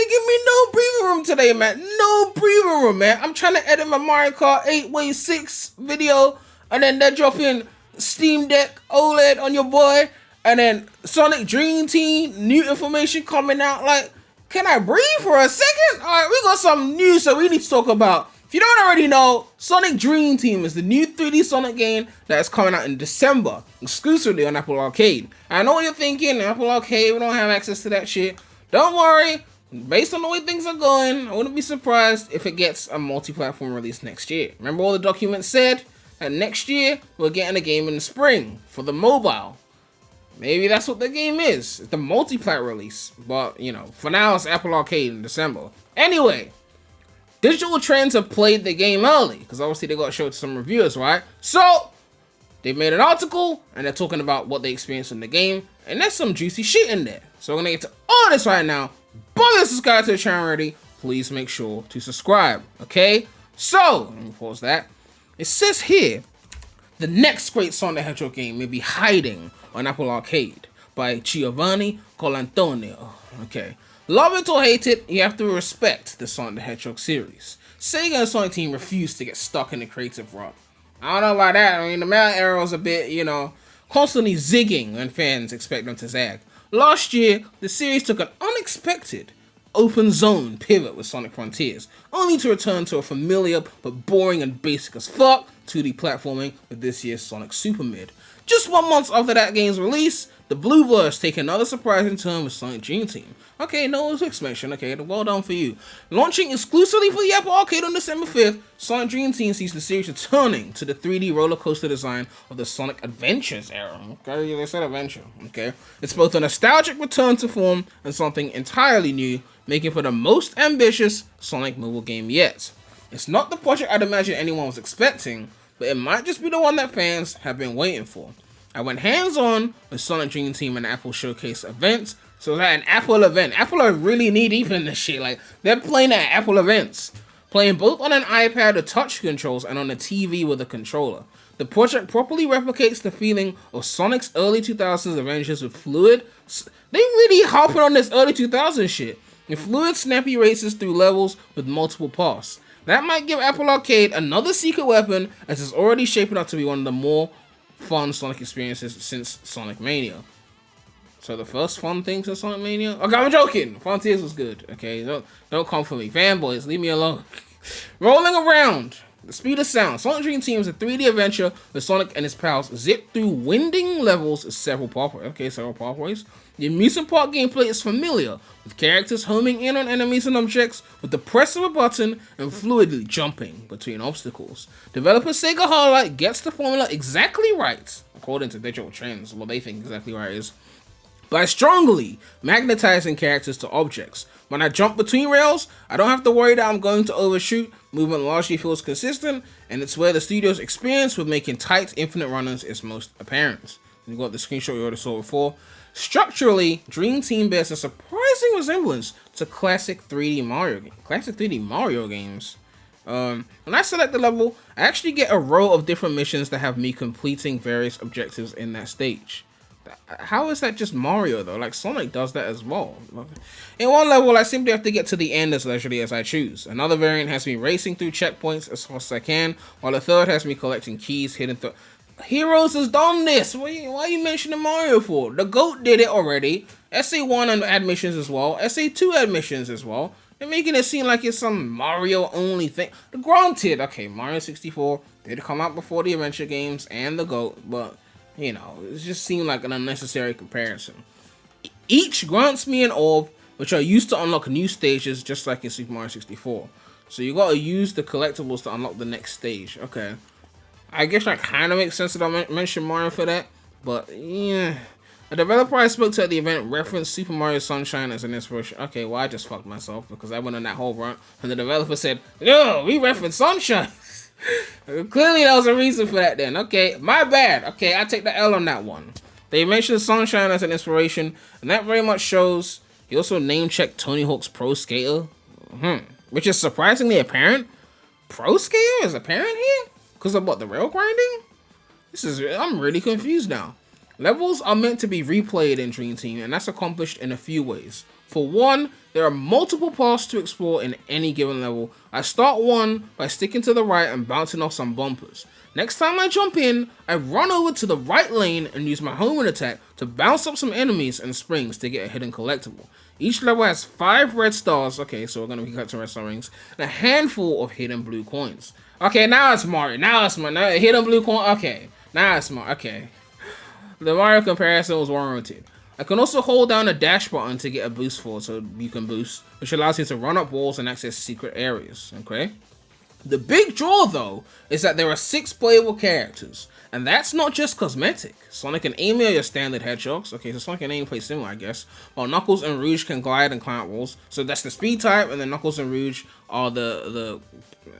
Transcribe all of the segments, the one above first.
give me no breathing room today, man. No breathing room, man. I'm trying to edit my Mario Kart 8 Way 6 video, and then they're dropping Steam Deck OLED on your boy, and then Sonic Dream Team, new information coming out. Like, can I breathe for a second? Alright, we got some news that we need to talk about. If you don't already know, Sonic Dream Team is the new 3D Sonic game that is coming out in December, exclusively on Apple Arcade. I know what you're thinking, Apple Arcade, we don't have access to that shit. Don't worry, based on the way things are going, I wouldn't be surprised if it gets a multi-platform release next year. Remember all the documents said that next year we're getting a game in the spring for the mobile. Maybe that's what the game is. It's the multi-plat release. But, you know, for now it's Apple Arcade in December. Anyway, Digital Trends have played the game early, because obviously they got to show it to some reviewers, right? So, they made an article, and they're talking about what they experienced in the game, and there's some juicy shit in there. So we're going to get to all this right now. But if you subscribe to the channel already, please make sure to subscribe, okay? So, let me pause that. It says here, the next great Sonic the Hedgehog game may be hiding on Apple Arcade by Giovanni Colantonio. Okay. Love it or hate it, you have to respect the Sonic the Hedgehog series. SEGA and Sonic Team refuse to get stuck in the creative rut. I don't know about that. I mean, the mail arrow is a bit, you know, constantly zigging when fans expect them to zag. Last year, the series took an unexpected open zone pivot with Sonic Frontiers, only to return to a familiar but boring and basic as fuck 2D platforming with this year's Sonic Super Mid. Just 1 month after that game's release, the Blueverse take another surprising turn with Sonic Dream Team. Okay, no expansion, okay, well done for you. Launching exclusively for the Apple Arcade on December 5th, Sonic Dream Team sees the series returning to the 3D roller coaster design of the Sonic Adventures era. Okay, they said adventure, okay. It's both a nostalgic return to form and something entirely new, making for the most ambitious Sonic mobile game yet. It's not the project I'd imagine anyone was expecting, but it might just be the one that fans have been waiting for. I went hands-on with Sonic Dream Team and Apple Showcase events, so it's like an Apple event. Apple are really knee deep in this shit. Like, they're playing at Apple events, playing both on an iPad with touch controls and on a TV with a controller. The project properly replicates the feeling of Sonic's early 2000s adventures with fluid. They really hopping on this early 2000s shit. With fluid, snappy races through levels with multiple paths. That might give Apple Arcade another secret weapon, as it's already shaping up to be one of the more fun Sonic experiences since Sonic Mania. So the first fun thing since Sonic Mania? Okay, I'm joking. Frontiers was good. Okay, don't come for me. Fanboys, leave me alone. Rolling around. The speed of sound. Sonic Dream Team is a 3D adventure where Sonic and his pals zip through winding levels of several pathways. Okay, several pathways. The amusement park gameplay is familiar, with characters homing in on enemies and objects with the press of a button and fluidly jumping between obstacles. Developer SEGA Hardlight gets the formula exactly right, according to Digital Trends, what they think exactly right is, by strongly magnetizing characters to objects. When I jump between rails, I don't have to worry that I'm going to overshoot. Movement largely feels consistent, and it's where the studio's experience with making tight infinite runners is most apparent. You got the screenshot you already saw before. Structurally, Dream Team bears a surprising resemblance to classic 3D Mario games. When I select the level, I actually get a row of different missions that have me completing various objectives in that stage. How is that just Mario though? Like, Sonic does that as well. In one level, I simply have to get to the end as leisurely as I choose. Another variant has me racing through checkpoints as fast as I can, while the third has me collecting keys hidden through. Heroes has done this. Why are you mentioning Mario for? The GOAT did it already. SA1 had missions as well. SA2 had missions as well. They're making it seem like it's some Mario only thing. Granted, okay, Mario 64 did come out before the adventure games and the GOAT, but you know, it just seemed like an unnecessary comparison. Each grants me an orb, which are used to unlock new stages, just like in Super Mario 64. So you gotta use the collectibles to unlock the next stage. Okay. I guess that kind of makes sense that I mentioned Mario for that, but yeah. A developer I spoke to at the event referenced Super Mario Sunshine as an inspiration. Okay, well, I just fucked myself because I went on that whole run, and the developer said, no, we referenced Sunshine. Clearly, there was a reason for that then. Okay, my bad. Okay, I take the L on that one. They mentioned Sunshine as an inspiration, and that very much shows. He also name-checked Tony Hawk's Pro Skater, which is surprisingly apparent. Pro Skater is apparent here? Because of what, the rail grinding? I'm really confused now. Levels are meant to be replayed in Dream Team, and that's accomplished in a few ways. For one, there are multiple paths to explore in any given level. I start one by sticking to the right and bouncing off some bumpers. Next time I jump in, I run over to the right lane and use my homing attack to bounce up some enemies and springs to get a hidden collectible. Each level has 5 red stars, okay, so we're going to be collecting red star rings, and a handful of hidden blue coins. Okay, now it's Mario, now hidden blue coin, okay, now it's Mario, okay. The Mario comparison was warranted. I can also hold down the dash button to get a boost forward, so you can boost, which allows you to run up walls and access secret areas, okay? The big draw, though, is that there are 6 playable characters, and that's not just cosmetic. Sonic and Amy are your standard hedgehogs. Okay, so Sonic and Amy play similar, I guess, while Knuckles and Rouge can glide and climb walls. So that's the speed type, and then Knuckles and Rouge are the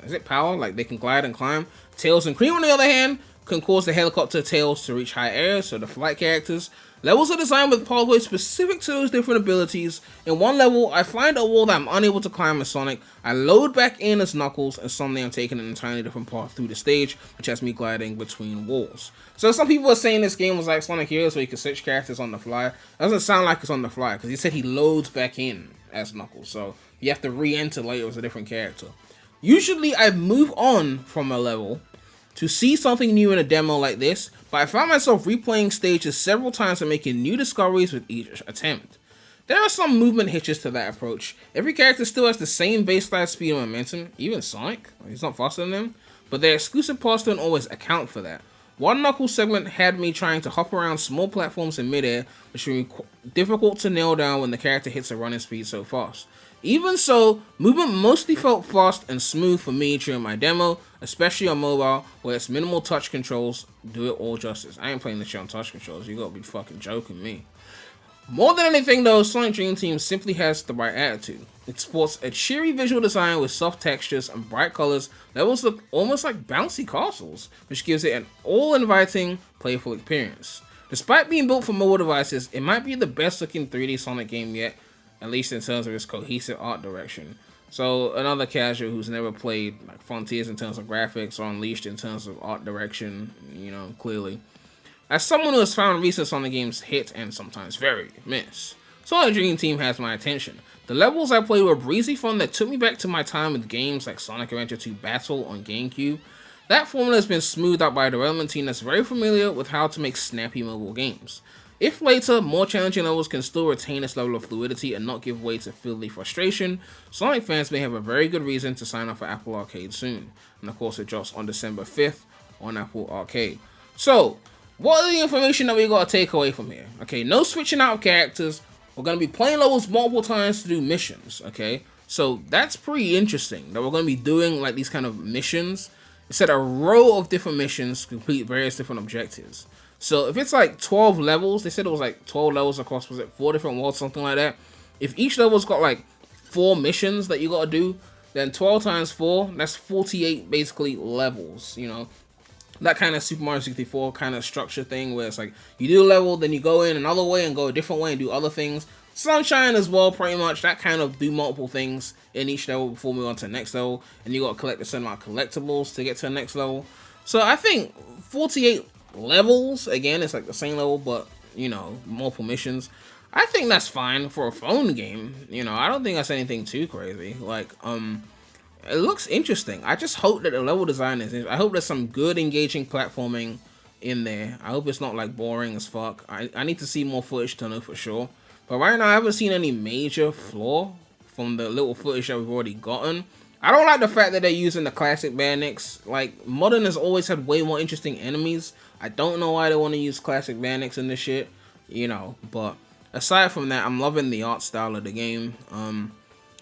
is it power? Like, they can glide and climb. Tails and Cream, on the other hand, can cause the helicopter tails to reach high areas, so the flight characters. Levels are designed with pathways specific to those different abilities. In one level, I find a wall that I'm unable to climb as Sonic. I load back in as Knuckles, and suddenly I'm taking an entirely different path through the stage, which has me gliding between walls. So some people are saying this game was like Sonic Heroes, where you can switch characters on the fly. It doesn't sound like it's on the fly, because he said he loads back in as Knuckles, so you have to re-enter later as a different character. Usually, I move on from a level to see something new in a demo like this, but I found myself replaying stages several times and making new discoveries with each attempt. There are some movement hitches to that approach. Every character still has the same baseline speed and momentum, even Sonic, he's not faster than them, but their exclusive paths don't always account for that. One Knuckles segment had me trying to hop around small platforms in midair, which can be difficult to nail down when the character hits a running speed so fast. Even so, movement mostly felt fast and smooth for me during my demo, especially on mobile, where its minimal touch controls do it all justice. I ain't playing this shit on touch controls, you gotta be fucking joking me. More than anything though, Sonic Dream Team simply has the right attitude. It sports a cheery visual design with soft textures and bright colors. Levels look almost like bouncy castles, which gives it an all-inviting, playful experience. Despite being built for mobile devices, it might be the best looking 3D Sonic game yet, at least in terms of its cohesive art direction. So another casual who's never played like Frontiers in terms of graphics or Unleashed in terms of art direction, you know, clearly. As someone who has found recent Sonic games hit and sometimes very miss, Sonic Dream Team has my attention. The levels I played were breezy fun that took me back to my time with games like Sonic Adventure 2 Battle on GameCube. That formula has been smoothed out by a development team that's very familiar with how to make snappy mobile games. If later, more challenging levels can still retain this level of fluidity and not give way to filthy frustration, Sonic fans may have a very good reason to sign up for Apple Arcade soon. And of course it drops on December 5th on Apple Arcade. So, what are the information that we gotta take away from here? Okay, no switching out of characters. We're gonna be playing levels multiple times to do missions, okay? So that's pretty interesting, that we're gonna be doing like these kind of missions. Instead of a row of different missions, complete various different objectives. So if it's like 12 levels, they said it was like 12 levels across, was it 4 different worlds, something like that. If each level's got like 4 missions that you gotta do, then 12 times 4, that's 48 basically levels, you know. That kind of Super Mario 64 kind of structure thing where it's like, you do a level, then you go in another way and go a different way and do other things. Sunshine as well, pretty much, that kind of do multiple things in each level before we go on to the next level. And you gotta collect a certain amount of collectibles to get to the next level. So I think 48 levels, again, it's like the same level, but, you know, multiple missions. I think that's fine for a phone game. You know, I don't think that's anything too crazy. Like, it looks interesting. I just hope that the level design is, I hope there's some good engaging platforming in there. I hope it's not like boring as fuck. I need to see more footage to know for sure. But right now I haven't seen any major flaw from the little footage that we've already gotten. I don't like the fact that they're using the classic Bandits. Like, Modern has always had way more interesting enemies. I don't know why they want to use classic Bandits in this shit, you know. But aside from that, I'm loving the art style of the game.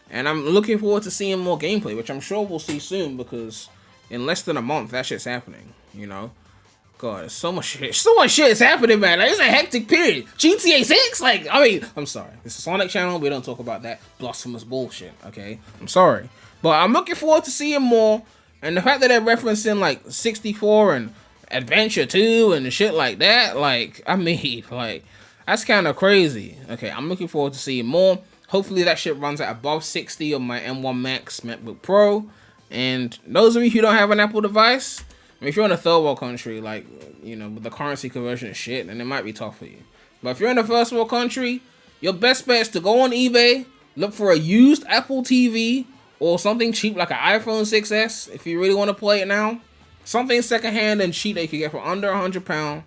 And I'm looking forward to seeing more gameplay, which I'm sure we'll see soon, because in less than a month, that shit's happening, you know? God, there's so much shit. So much shit is happening, man. Like, it's a hectic period. GTA 6? Like, I mean, I'm sorry. It's a Sonic channel. We don't talk about that blasphemous bullshit, okay? I'm sorry. But I'm looking forward to seeing more. And the fact that they're referencing, like, 64 and Adventure 2 and shit like that, like, I mean, like, that's kind of crazy. Okay, I'm looking forward to seeing more. Hopefully that shit runs at above 60 on my M1 Max MacBook Pro. And those of you who don't have an Apple device, I mean, if you're in a third world country, like, you know, with the currency conversion and shit, then it might be tough for you. But if you're in a first world country, your best bet is to go on eBay, look for a used Apple TV or something cheap like an iPhone 6s if you really want to play it now. Something secondhand and cheap that you can get for under £100.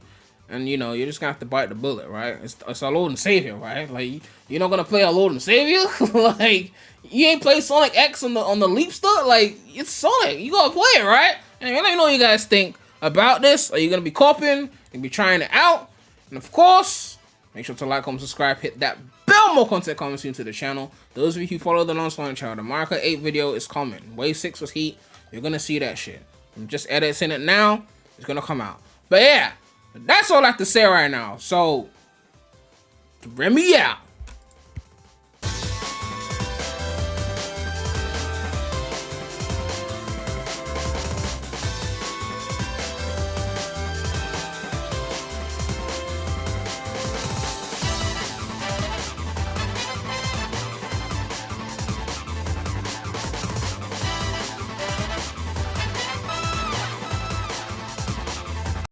And you know, you're just gonna have to bite the bullet, right? It's a load and savior, right? Like, you're not gonna play a load and savior. Like, you ain't play Sonic X on the Leap Stuff. Like, it's Sonic, you gotta play it, right? And let me know what you guys think about this. Are you gonna be copying? You be trying it out? And of course, make sure to like, comment, subscribe, hit that bell. More content coming soon to the channel. Those of you who follow the non-spoiler channel, the Mario Kart 8 video is coming. Wave 6 was heat. You're gonna see that shit. I'm just editing it now. It's gonna come out. But yeah, that's all I have to say right now. So, Premy out.